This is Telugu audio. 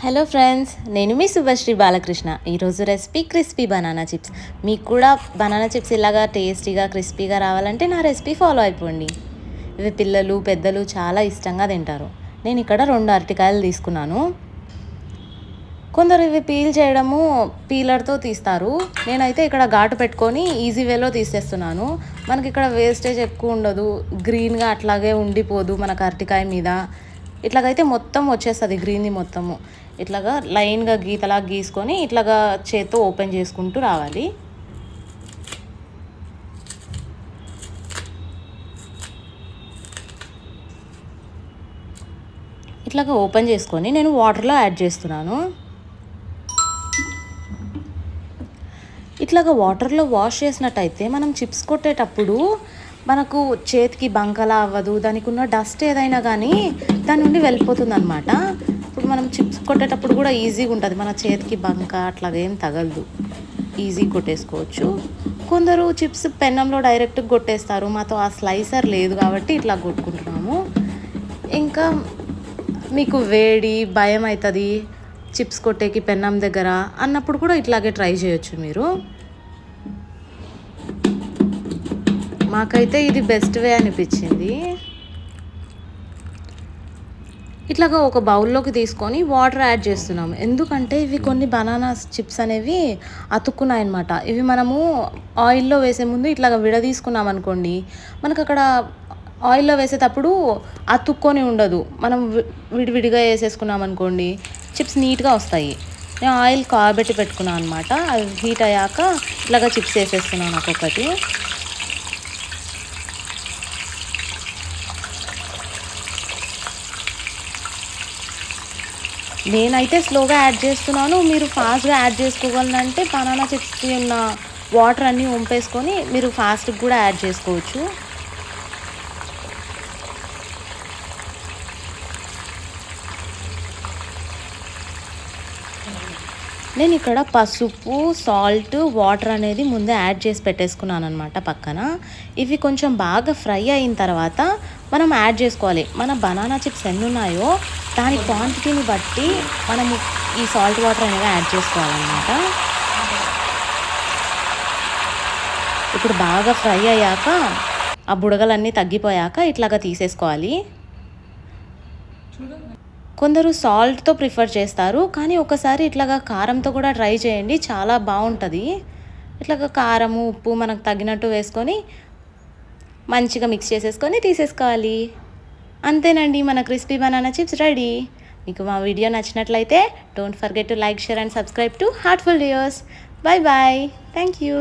హలో ఫ్రెండ్స్, నేను మీ శుభశ్రీ బాలకృష్ణ. ఈరోజు రెసిపీ క్రిస్పీ బనానా చిప్స్. మీకు కూడా బనానా చిప్స్ ఇలాగా టేస్టీగా క్రిస్పీగా రావాలంటే నా రెసిపీ ఫాలో అయిపోండి. ఇవి పిల్లలు పెద్దలు చాలా ఇష్టంగా తింటారు. నేను ఇక్కడ 2 అరటికాయలు తీసుకున్నాను. కొందరు ఇవి పీల్ చేయడము పీలర్తో తీస్తారు. నేనైతే ఇక్కడ ఘాటు పెట్టుకొని ఈజీ వేలో తీసేస్తున్నాను. మనకి ఇక్కడ వేస్టేజ్ ఎక్కువ ఉండదు, గ్రీన్గా అట్లాగే ఉండిపోదు మనకు అరటికాయ మీద. ఇట్లాగైతే మొత్తం వచ్చేస్తుంది గ్రీన్ది మొత్తము. ఇట్లాగా లైన్గా గీతలా గీసుకొని ఇట్లాగా చేత్తో ఓపెన్ చేసుకుంటూ రావాలి. ఇట్లాగా ఓపెన్ చేసుకొని నేను వాటర్లో యాడ్ చేస్తున్నాను. ఇట్లాగా వాటర్లో వాష్ చేసినట్టయితే మనం చిప్స్ కొట్టేటప్పుడు మనకు చేతికి బంకలా అవ్వదు. దానికి ఉన్న డస్ట్ ఏదైనా కానీ దాని నుండి వెళ్ళిపోతుంది అనమాట. ఇప్పుడు మనం చిప్స్ కొట్టేటప్పుడు కూడా ఈజీగా ఉంటుంది, మన చేతికి బంక అట్లాగా ఏం తగలదు, ఈజీగా కొట్టేసుకోవచ్చు. కొందరు చిప్స్ పెన్నంలో డైరెక్ట్గా కొట్టేస్తారు. మాతో ఆ స్లైసర్ లేదు కాబట్టి ఇట్లా కొట్టుకుంటున్నాము. ఇంకా మీకు వేడి భయం అవుతుంది చిప్స్ కొట్టేకి పెన్నం దగ్గర అన్నప్పుడు కూడా ఇట్లాగే ట్రై చేయొచ్చు మీరు. మాకైతే ఇది బెస్ట్ వే అనిపించింది. ఇట్లాగా ఒక బౌల్లోకి తీసుకొని వాటర్ యాడ్ చేస్తున్నాము. ఎందుకంటే ఇవి కొన్ని బనానా చిప్స్ అనేవి అతుక్కున్నాయి అన్నమాట. ఇవి మనము ఆయిల్లో వేసే ముందు ఇట్లాగా విడదీసుకున్నాం అనుకోండి, మనకు అక్కడ ఆయిల్లో వేసేటప్పుడు అతుక్కొని ఉండదు. మనం విడివిడిగా వేసేసుకున్నాం అనుకోండి, చిప్స్ నీట్గా వస్తాయి. నేను ఆయిల్ కాబెట్టి పెట్టుకున్నాను అనమాట. అవి హీట్ అయ్యాక ఇట్లాగా చిప్స్ వేసేస్తున్నాను ఒక్కొక్కటి. నేనైతే స్లోగా యాడ్ చేస్తున్నాను. మీరు ఫాస్ట్గా యాడ్ చేసుకోవాలంటే బనానా చిప్స్కి ఉన్న వాటర్ అన్నీ వంపేసుకొని మీరు ఫాస్ట్గా కూడా యాడ్ చేసుకోవచ్చు. నేను ఇక్కడ పసుపు, సాల్ట్, వాటర్ అనేది ముందే యాడ్ చేసి పెట్టేసుకున్నాను అనమాట పక్కన. ఇవి కొంచెం బాగా ఫ్రై అయిన తర్వాత మనం యాడ్ చేసుకోవాలి. మన బనానా చిప్స్ ఎన్ని ఉన్నాయో దాని క్వాంటిటీని బట్టి మనము ఈ సాల్ట్ వాటర్ అనేవి యాడ్ చేసుకోవాలన్నమాట. ఇప్పుడు బాగా ఫ్రై అయ్యాక ఆ బుడగలన్నీ తగ్గిపోయాక ఇట్లాగా తీసేసుకోవాలి. కొందరు సాల్ట్తో ప్రిఫర్ చేస్తారు, కానీ ఒకసారి ఇట్లాగా కారంతో కూడా ట్రై చేయండి, చాలా బాగుంటుంది. ఇట్లాగా కారము ఉప్పు మనకు తగినట్టు వేసుకొని మంచిగా మిక్స్ చేసేసుకొని తీసేసుకోవాలి. అంతేనండి, మన క్రిస్పీ బనానా చిప్స్ రెడీ. మీకు మా వీడియో నచ్చినట్లయితే don't forget to like, share and subscribe to heartful deos. Bye bye, thank you.